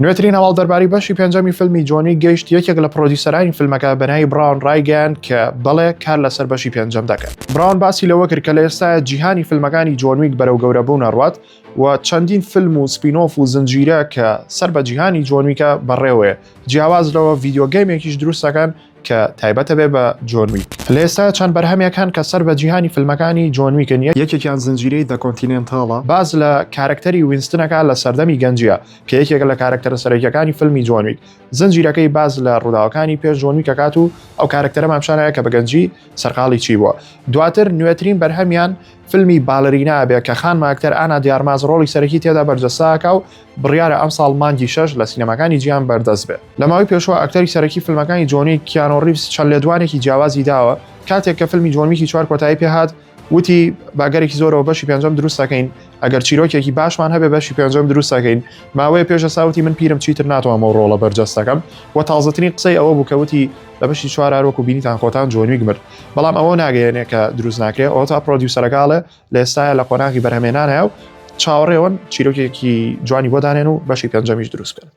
نوێترین هەواڵ دەربارەی بەشی پێنجەمی فیلمی جۆن ویک گەیشت یەکێک لە پرۆدیوسەرانی فیلمەکە بەناوی براون ڕایگەن کە بەڵێ کار لەسەر بەشی پێنجەم دەکەن. براون باسی لەوە کرد کە لە ئێستاە جیهانی فیلمەکانی جۆن ویک بەرەو گەورەبوون ئەڕوات و چەندین فیلم و سپینۆف و زنجیرە کە سەر بە جیهانی جۆن ویکە بەڕێوەیە. جیاواز لەوە ڤیدیۆ گەیمێکیش دروست دەکەن کە تایبەتە بێ بە جۆن ویک. لە ئێستا چەند بەرهەمێکان کە سەر بە جیهانی فیلمەکانی جۆن ویکن، یەکێکیان زنجیرەی دە کۆنتینێنتاڵە، باز لە کارکتەری وینستنەکە لە سەردەمی گەنجیە کە یەکێک لە کارکتەرە سەرەکیەکانی فیلمی جۆن ویک. زنجیرەکەی باز لە ڕووداوەکانی پێش جۆن ویک دەکات و ئەو کارکتەرە مامشانەیە کە بە گەنجی سەرقاڵی چی بووە. دواتر نوێترین بەرهەمیان فیلمی بالەرینا بێ کە خان ماکتەر ئانا دیارماز ڕۆڵی سەرەکی تێدا بەرجەستاکە و بڕیارە ئەم ساڵ مانگی 6 لە سینەماکانی جیهان بەردەست بێت. لە ماوەی پێشوە ئەکتەری سەرەکی فیلمەکانی جۆن ویک کیانۆ ریڤز چەند لێدوانێکی جیاوازی داوە کاتێک کە فیلمی جۆن ویکی 4 کۆتایی پێهات، وتی باگەرێکی زۆرەوە بەشی پێنجەم دروست دەکەین، ئەگەر چیرۆکێکی باشمان هەبێ بەشی پێنجەم دروست دەکەین. ماوەیە پێشە ساوتی من پیرم چیتر ناتوانم ئەو ڕۆڵە بەرجەست دەکەم و تازەترین قسەی ئەوە بوو کە وتی لە بەشی 4 هەروەکو بینیتان خۆتان جۆن ویک مرد. بەڵام ئەوە ناگەیەنێ کە دروست ناکرێت، ئەوە تا پرۆدیوسەرەکاڵێ لە ئێستاە لە قۆناغی بەرهەمێنانە و چاوەڕێوەن چیرۆکێکی جوانی بۆ دانێن و بەشی پێنجەمیش دروست بکەن.